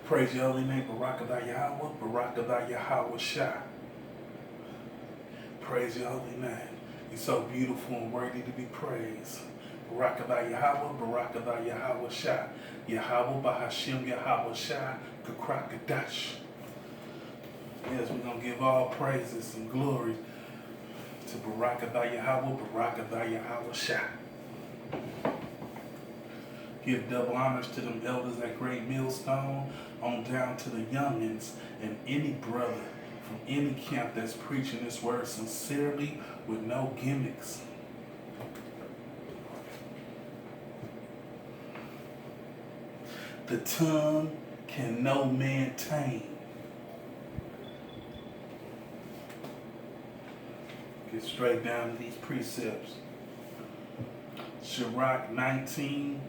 Praise your holy name, Barakadah Yahweh, Barakadah Yahweh Shah. Praise your holy name. You're so beautiful and worthy to be praised. Barakadah Yahweh, Barakadah Yahweh Shah. Yahweh Bahashim Yahweh Shah, Kakrakadash. Yes, we're going to give all praises and glory to Barakadah Yahweh, Barakadah Yahweh Shah. Give double honors to them elders at Great Millstone, on down to the youngins and any brother from any camp that's preaching this word sincerely with no gimmicks. The tongue can no man tame. Get straight down to these precepts. Sirach 19,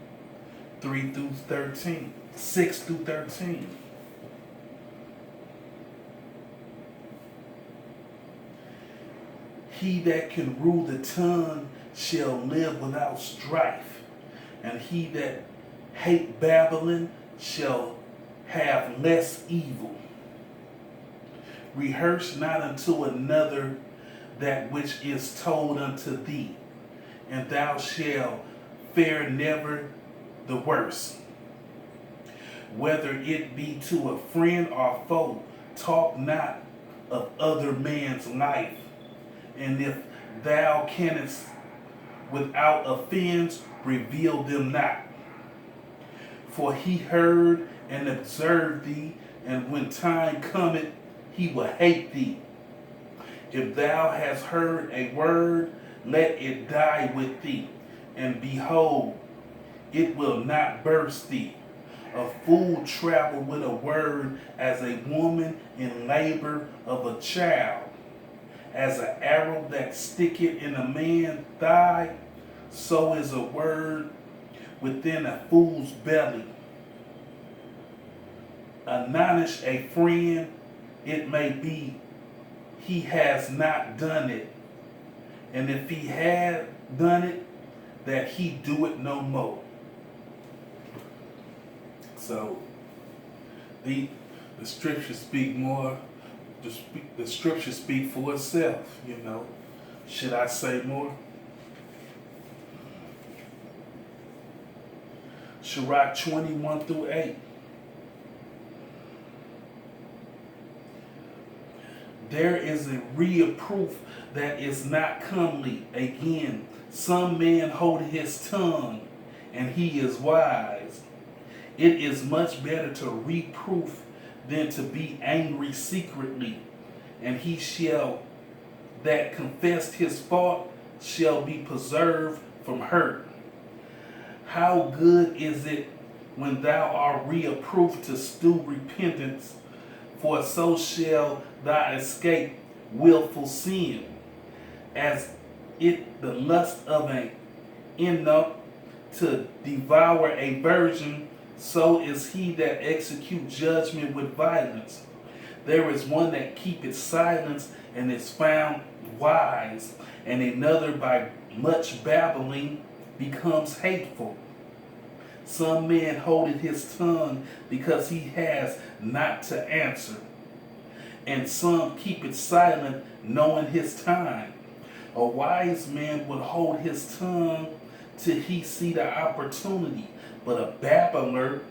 3 through 13, 6 through 13. He that can rule the tongue shall live without strife, and he that hate Babylon shall have less evil. Rehearse not unto another that which is told unto thee, and thou shalt fare never the worse. Whether it be to a friend or foe, talk not of other man's life. And if thou canst without offense, reveal them not. For he heard and observed thee, and when time cometh, he will hate thee. If thou hast heard a word, let it die with thee, and behold, it will not burst thee. A fool travel with a word as a woman in labor of a child. As an arrow that sticketh in a man's thigh, so is a word within a fool's belly. Admonish a friend, it may be he has not done it, and if he had done it, that he do it no more. So the scriptures speak more. The scriptures speak for itself. You know, should I say more? Sirach 21 through 8. There is a reproof that is not comely. Again, some man holdeth his tongue, and he is wise. It is much better to reproof than to be angry secretly, and he shall that confessed his fault shall be preserved from hurt. How good is it when thou art reproved to stew repentance, for so shall thou escape willful sin, as it the lust of an eunuch to devour a virgin, so is he that executes judgment with violence. There is one that keepeth silence and is found wise, and another by much babbling becomes hateful. Some man holdeth his tongue because he has not to answer, and some keepeth silent knowing his time. A wise man would hold his tongue till he see the opportunity, but a babbler,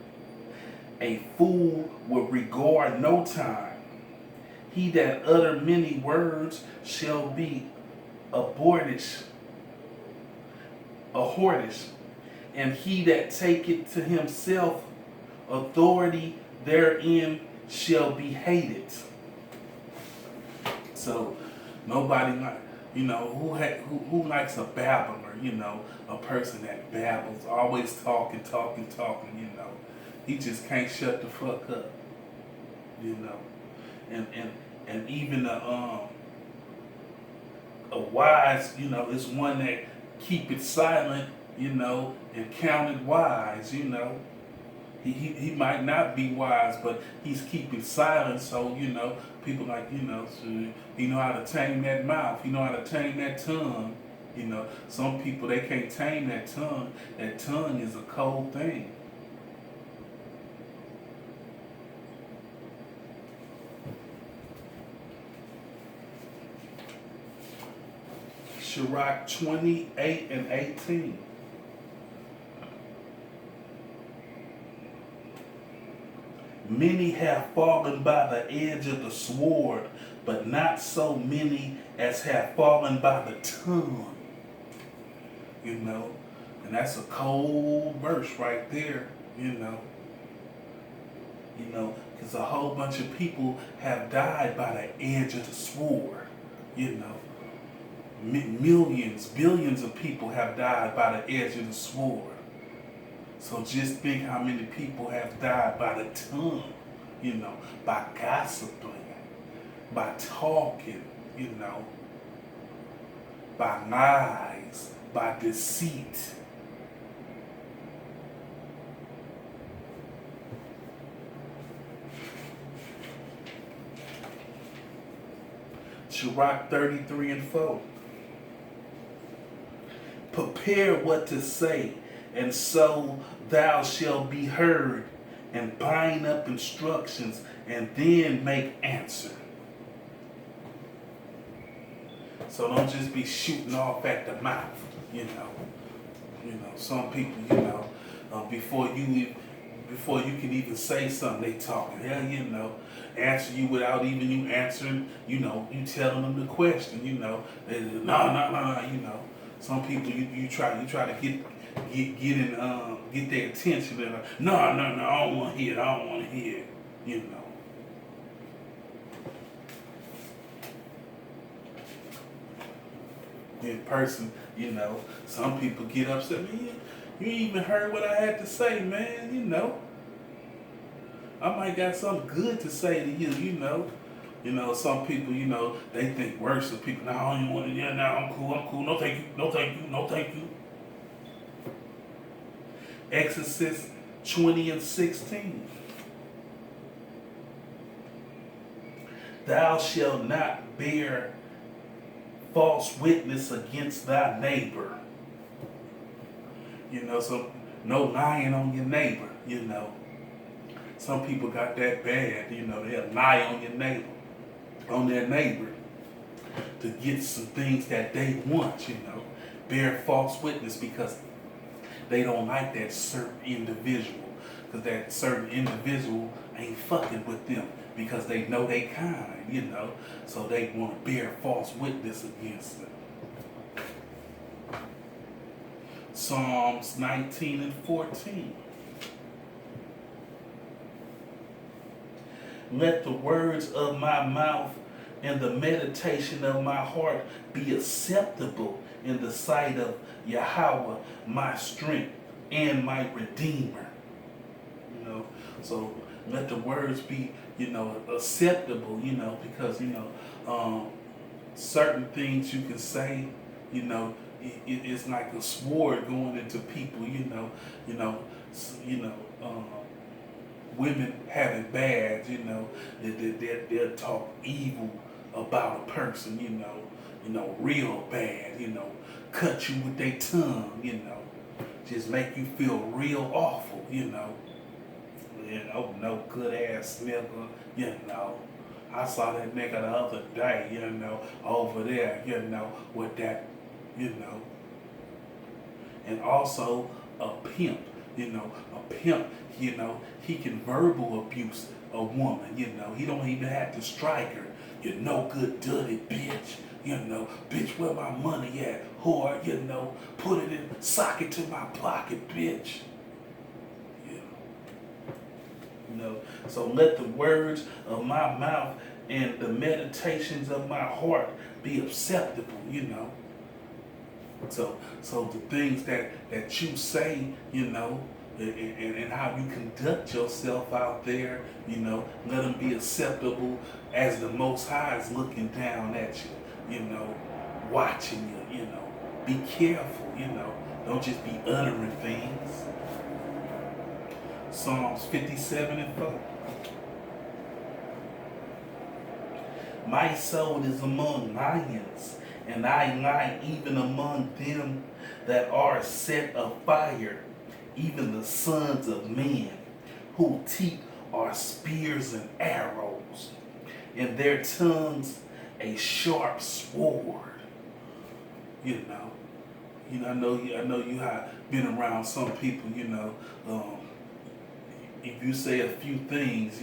a fool, will regard no time. He that utter many words shall be a hortish, and he that taketh to himself authority therein shall be hated. So nobody like, who likes a babbler, a person that babbles, always talking, he just can't shut the fuck up, and even a wise, is one that keep it silent, and counted wise, He might not be wise, but he's keeping silent, so, people like, so he know how to tame that mouth, he know how to tame that tongue, Some people, they can't tame that tongue. That tongue is a cold thing. Sirach 28 and 18. Many have fallen by the edge of the sword, but not so many as have fallen by the tongue. You know, and that's a cold verse right there, you know. Because a whole bunch of people have died by the edge of the sword, you know. Millions, billions of people have died by the edge of the sword. So just think how many people have died by the tongue, you know, by gossiping, by talking, you know, by lies, by deceit. Sirach 33 and 4. Prepare what to say, and so thou shalt be heard, and bind up instructions, and then make answer. So don't just be shooting off at the mouth, you know. Some people, before you can even say something, they talking. Hell, answer you without even you answering. You telling them the question. No. Some people you try to get their attention. They're like, no, I don't want to hear it. I don't want to hear it. In person, some people get upset. Man, you ain't even heard what I had to say, man. I might got something good to say to you. Some people, they think worse of people. No, I don't even want to. Yeah, no, I'm cool. No, thank you. Exodus 20 and 16. Thou shalt not bear false witness against thy neighbor. So no lying on your neighbor, Some people got that bad, they'll lie on their neighbor to get some things that they want, Bear false witness because they don't like that certain individual. Because that certain individual ain't fucking with them because they know they kind, So they want to bear false witness against them. Psalms 19 and 14. Let the words of my mouth and the meditation of my heart be acceptable in the sight of Yahweh, my strength and my redeemer. So let the words be, acceptable, because, certain things you can say, it's like a sword going into people, women have it bad, they'll talk evil about a person, real bad, cut you with their tongue, just make you feel real awful, no good ass nigga, I saw that nigga the other day, over there, with that, and also a pimp, a pimp, he can verbal abuse a woman, he don't even have to strike her, you no good dirty bitch, bitch where my money at, whore, put it in, sock it to my pocket, bitch. So let the words of my mouth and the meditations of my heart be acceptable, So the things that you say, and how you conduct yourself out there, let them be acceptable as the Most High is looking down at you, watching you, Be careful, Don't just be uttering things. Psalms 57 and 4. My soul is among lions, and I lie even among them that are set afire, even the sons of men, whose teeth are spears and arrows, and their tongues a sharp sword. You know. I know you have been around some people, if you say a few things,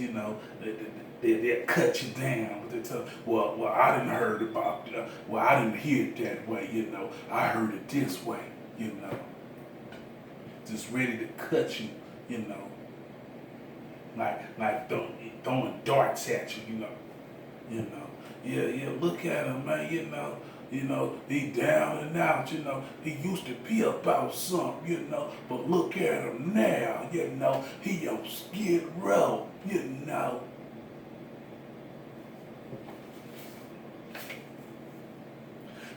they cut you down. But they tell, well, I didn't heard about that. Well, I didn't hear it that way, I heard it this way, you know. Just ready to cut you, you know. Like throwing darts at you, you know. Yeah, look at him, man, he down and out, he used to be about something, but look at him now, he on Skid Row,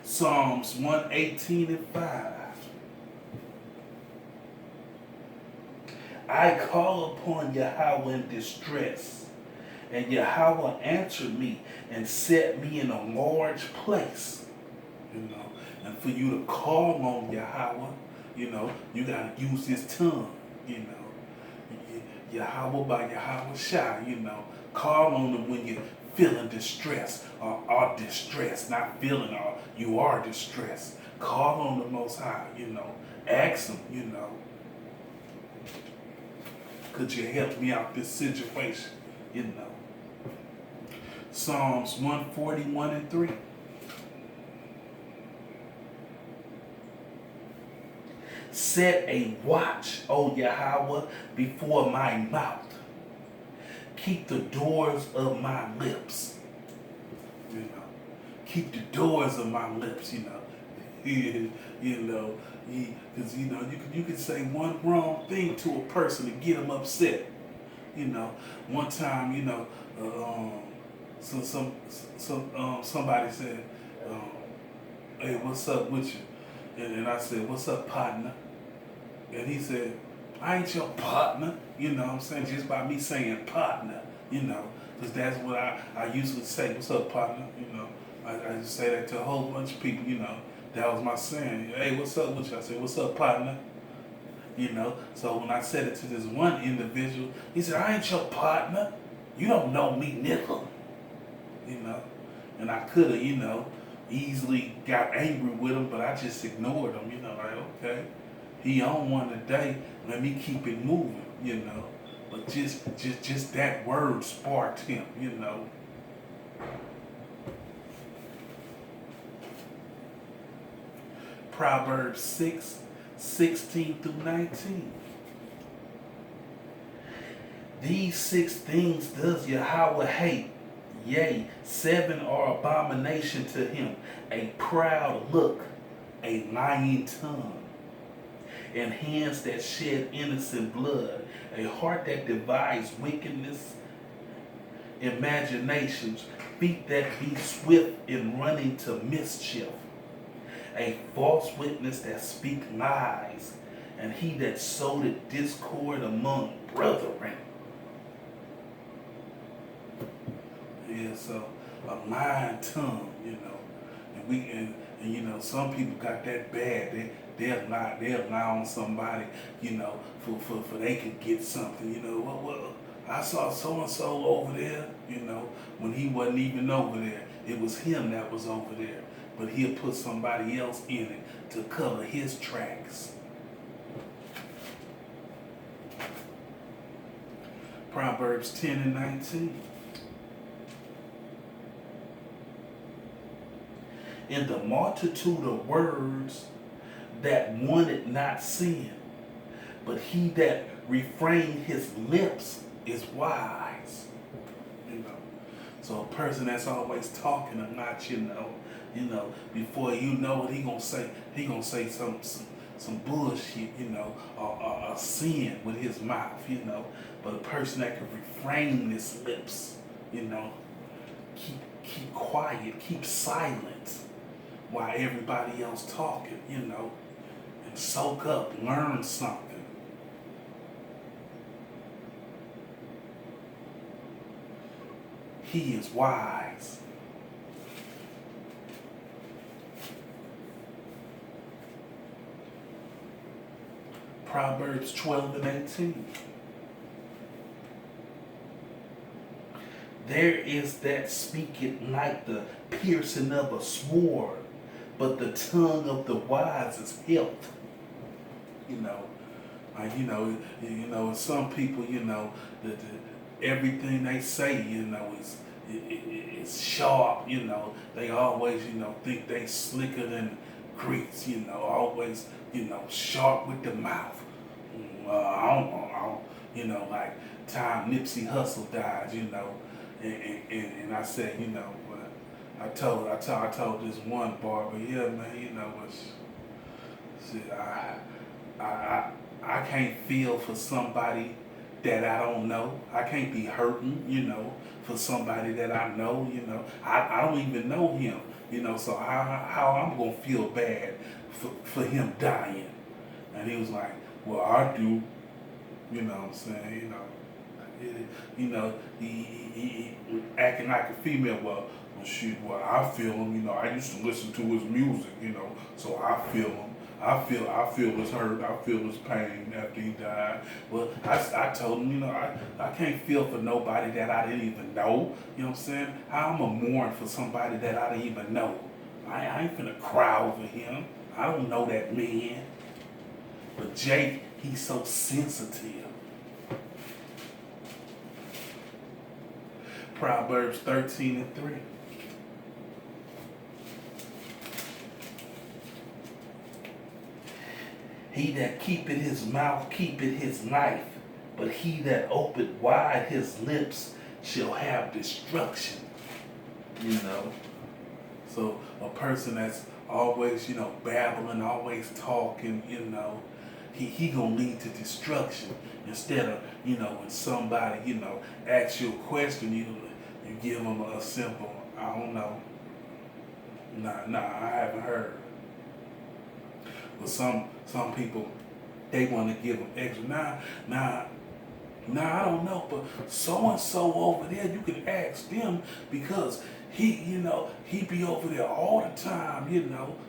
Psalms 118:5. I call upon Yahweh in distress, and Yahweh answered me and set me in a large place. And for you to call on Yahweh, you gotta use his tongue, Yahweh by Yahweh Shai, call on him when you're feeling distress or are distressed, not feeling or you are distressed. Call on the Most High, ask him, could you help me out this situation, Psalms 141:3. Set a watch, O Yahweh, before my mouth. Keep the doors of my lips. Keep the doors of my lips, because you can say one wrong thing to a person to get them upset. One time, somebody said, "Hey, what's up with you?" And I said, "What's up, partner?" And he said, "I ain't your partner." You know what I'm saying? Just by me saying partner, because that's what I usually say. "What's up, partner?" I just say that to a whole bunch of people, That was my saying. "Hey, what's up with you?" I said, "What's up, partner?" So when I said it to this one individual, he said, "I ain't your partner. You don't know me, nickel." And I could have, easily got angry with him, but I just ignored him, like, okay, he on one today, let me keep it moving, But just that word sparked him, Proverbs 6:16-19. These 6 things does Yahweh hate. Yea, 7 are abomination to him: a proud look, a lying tongue, and hands that shed innocent blood, a heart that devises wickedness, imaginations, feet that be swift in running to mischief, a false witness that speak lies, and he that sowed discord among brethren. Yeah, so a lying tongue, and some people got that bad. They'll lie on somebody, for they could get something, Well, I saw so and so over there, when he wasn't even over there. It was him that was over there, but he'll put somebody else in it to cover his tracks. Proverbs 10:19. In the multitude of words that wanted not sin, but he that refrained his lips is wise. So a person that's always talking and not, before you know it, he gonna say some bullshit, or sin with his mouth, But a person that can refrain his lips, keep quiet, keep silent while everybody else talking, and soak up, learn something. He is wise. Proverbs 12:18. There is that speaketh like the piercing of a sword, but the tongue of the wise is health. You know, some people, everything they say, is sharp. They always, think they slicker than grease. Always, sharp with the mouth. Like time Nipsey Hussle died, and I said, I told this one barber, yeah, man, I can't feel for somebody that I don't know. I can't be hurting, for somebody that I know, I don't even know him, so how I'm gonna feel bad for him dying. And he was like, well, I do, you know what I'm saying, he acting like a female. Well, shoot, well, I feel him. I used to listen to his music. So I feel him. I feel his hurt. I feel his pain after he died. Well, I told him, I can't feel for nobody that I didn't even know. You know what I'm saying? How I'm going to mourn for somebody that I didn't even know. I ain't finna cry over him. I don't know that man. But Jake, he's so sensitive. Proverbs 13:3. He that keepeth his mouth keepeth his life, but he that openeth wide his lips shall have destruction. So a person that's always, babbling, always talking, he gonna lead to destruction. Instead of, when somebody, asks you a question, you give them a simple, I don't know. Nah, I haven't heard. But some people, they want to give them extra. Nah, I don't know, but so-and-so over there, you can ask them because he be over there all the time,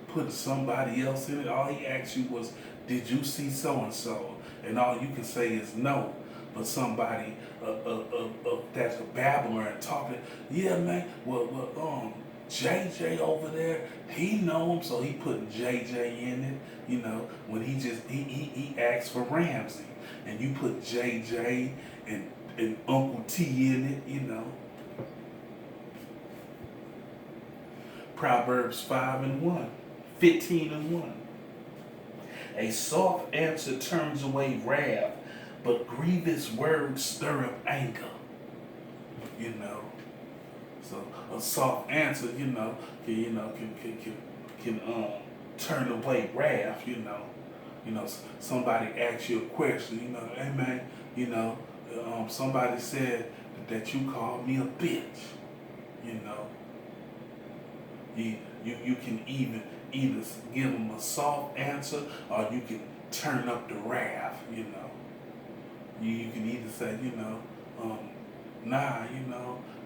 putting somebody else in it. All he asked you was, did you see so-and-so? And all you can say is no. But somebody that's a babbler and talking, yeah, man, well, JJ over there, he know him, so he putting JJ in it, when he asked for Ramsey, and you put JJ and Uncle T in it, Proverbs 15:1. A soft answer turns away wrath, but grievous words stir up anger. So a soft answer, can turn away wrath. Somebody asks you a question. Hey man, somebody said that you called me a bitch. You can either give them a soft answer or you can turn up the wrath. You can either say, nah,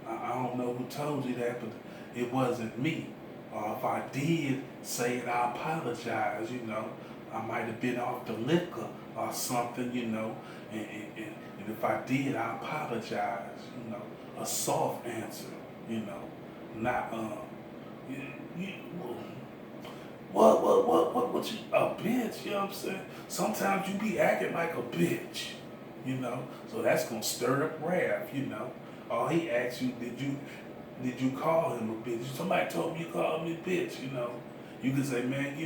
I don't know who told you that, but it wasn't me. Or if I did say it, I apologize, I might have been off the liquor or something, and if I did, I apologize, a soft answer, not, what you, a bitch, you know what I'm saying? Sometimes you be acting like a bitch, so that's gonna stir up wrath, Or he asks you, did you call him a bitch? Somebody told me you called me a bitch, You can say, man,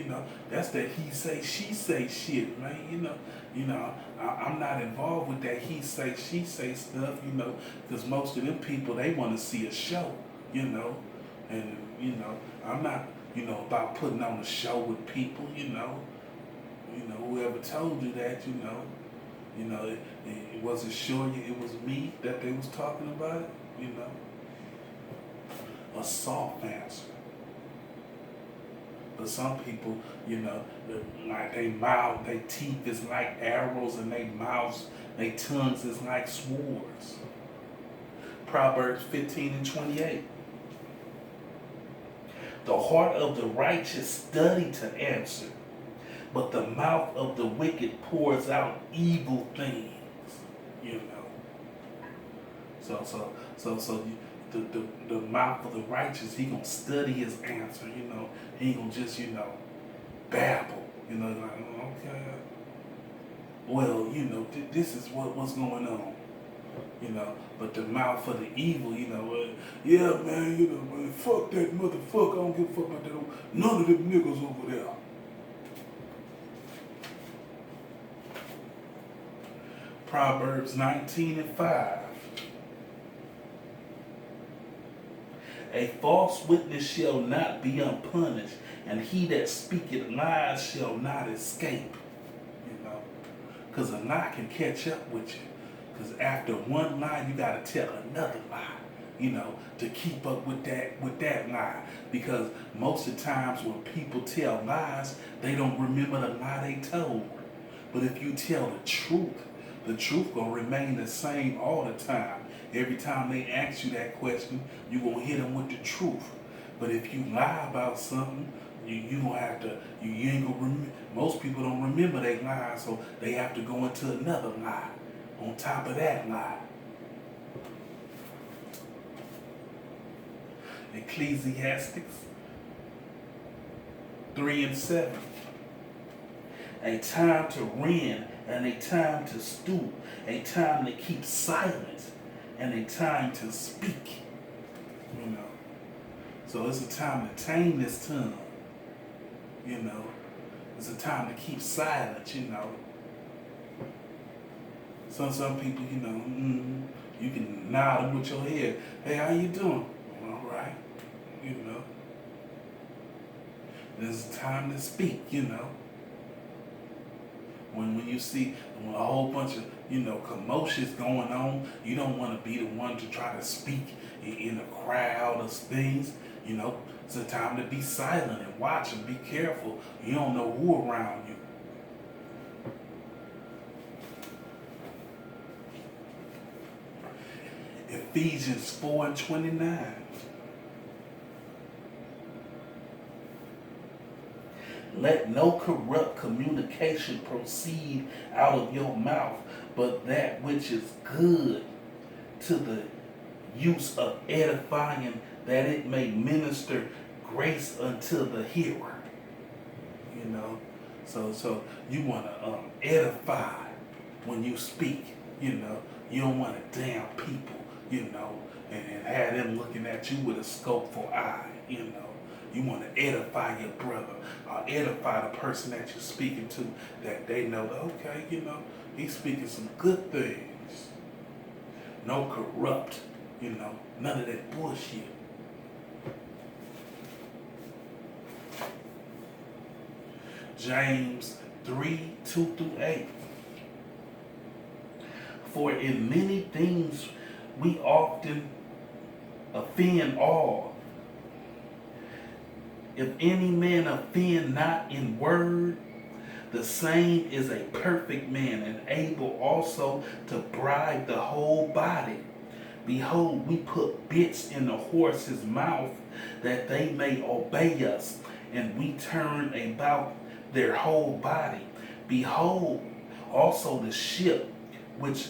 that's that he say, she say shit, man, I'm not involved with that he say, she say stuff, because most of them people, they want to see a show, and, I'm not, about putting on a show with people, whoever told you that, it wasn't sure it was me that they was talking about it, a soft answer. But some people, like they mouth, their teeth is like arrows and their mouths, their tongues is like swords. Proverbs 15:28. The heart of the righteous study to answer, but the mouth of the wicked pours out evil things. So the mouth of the righteous, he gonna study his answer, you know. He ain't gonna just, babble, like, "Oh, okay. Well, this is what's going on, But the mouth of the evil, yeah, man, man, fuck that motherfucker. I don't give a fuck about that. None of them niggas over there. Proverbs 19:5. A false witness shall not be unpunished, and he that speaketh lies shall not escape. Because a lie can catch up with you. Because after one lie, you got to tell another lie, to keep up with that lie. Because most of the times when people tell lies, they don't remember the lie they told. But if you tell the truth gonna remain the same all the time. Every time they ask you that question, you gonna hit them with the truth. But if you lie about something, you gonna have to, you ain't gonna remember. Most people don't remember they lie, so they have to go into another lie on top of that lie. Ecclesiastes 3:7. A time to rend and a time to stoop, a time to keep silent and a time to speak. So it's a time to tame this tongue. It's a time to keep silent. Some people, you can nod them with your head. Hey, how you doing? All right. There's a time to speak. When you see a whole bunch of, commotions going on, you don't want to be the one to try to speak in a crowd of things. It's a time to be silent and watch and be careful. You don't know who around you. Ephesians 4:29. Let no corrupt communication proceed out of your mouth, but that which is good to the use of edifying, that it may minister grace unto the hearer. So you want to edify when you speak. You don't want to damn people, and have them looking at you with a scopeful eye. You want to edify your brother or edify the person that you're speaking to, that they know, okay, he's speaking some good things. No corrupt, none of that bullshit. James 3:2-8. For in many things we often offend all. If any man offend not in word, the same is a perfect man, and able also to bridle the whole body. Behold, we put bits in the horse's mouth, that they may obey us, and we turn about their whole body. Behold, also the ship, which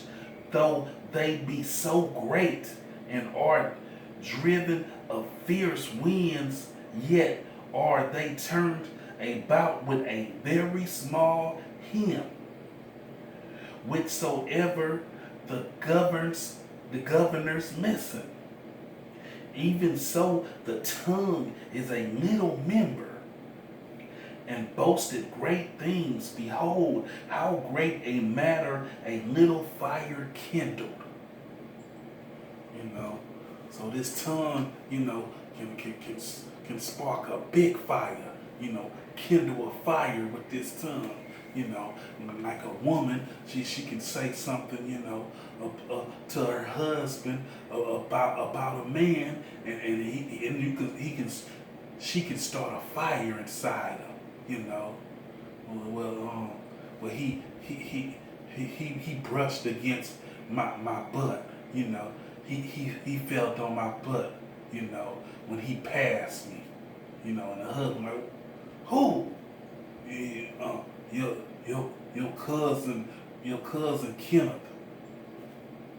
though they be so great, and are driven of fierce winds, yet are they turned about with a very small hem, whichsoever the governors listen. Even so the tongue is a little member, and boasted great things. Behold, how great a matter a little fire kindled. So this tongue, can spark a big fire, kindle a fire with this tongue. Like a woman, she can say something, to her husband about a man, and she can start a fire inside him. Well, he brushed against my butt. He felt on my butt. When he passed me. And the husband like, who? Your cousin Kenneth.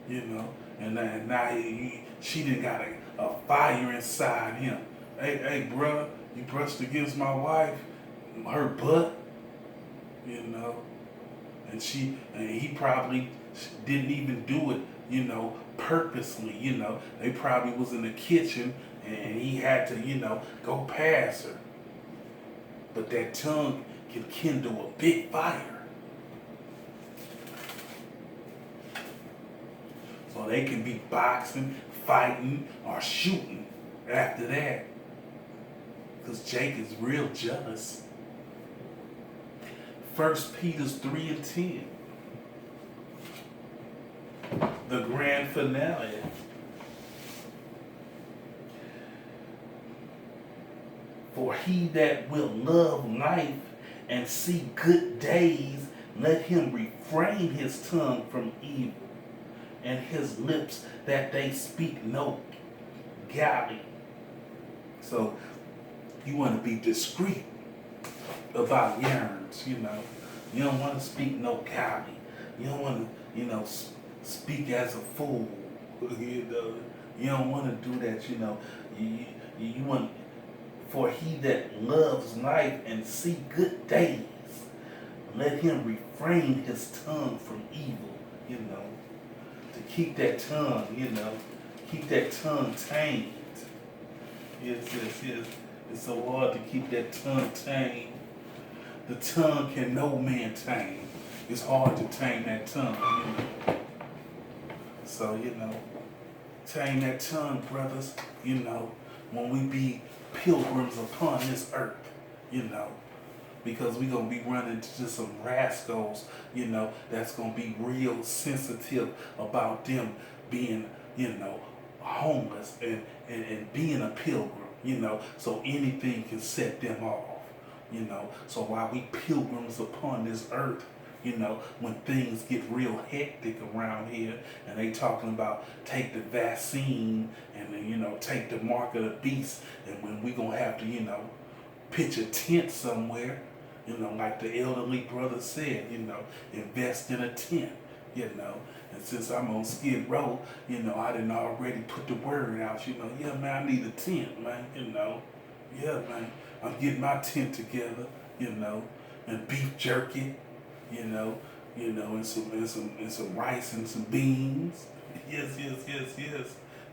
And now she done got a fire inside him. Hey, bruh, you brushed against my wife, her butt, you know, and he probably didn't even do it, you know, purposely, you know. They probably was in the kitchen and he had to, you know, go past her. But that tongue can kindle a big fire. So they can be boxing, fighting, or shooting after that. Because Jake is real jealous. 1 Peter 3:10. The grand finale. For he that will love life and see good days, let him refrain his tongue from evil, and his lips that they speak no guile. So you want to be discreet about yearns, you know. You don't want to speak no guile. You don't want to, you know, speak as a fool. You know, you don't want to do that. You know, you want. For he that loves life and see good days, let him refrain his tongue from evil. You know, to keep that tongue. You know, keep that tongue tamed. Yes. It's so hard to keep that tongue tamed. The tongue can no man tame. It's hard to tame that tongue, you know. So, you know, tame that tongue, brothers, you know, when we be pilgrims upon this earth, you know, because we're going to be running into some rascals, you know, that's going to be real sensitive about them being, you know, homeless and being a pilgrim, you know, so anything can set them off. You know, so while we pilgrims upon this earth, you know, when things get real hectic around here and they talking about take the vaccine and then, you know, take the mark of the beast, and when we gonna have to, you know, pitch a tent somewhere, you know, like the elderly brother said, you know, invest in a tent, you know. And since I'm on Skid Row, you know, I didn't already put the word out, you know, yeah, man, I need a tent, man, you know. Yeah, man, I'm getting my tent together, you know, and beef jerky, you know, and some rice and some beans. Yes.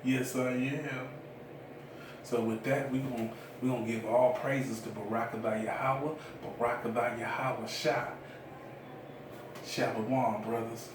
Yes, I am. So with that, we're gonna give all praises to Barakadah Yahweh, Barakadah Yahweh Shah. Shalom, brothers.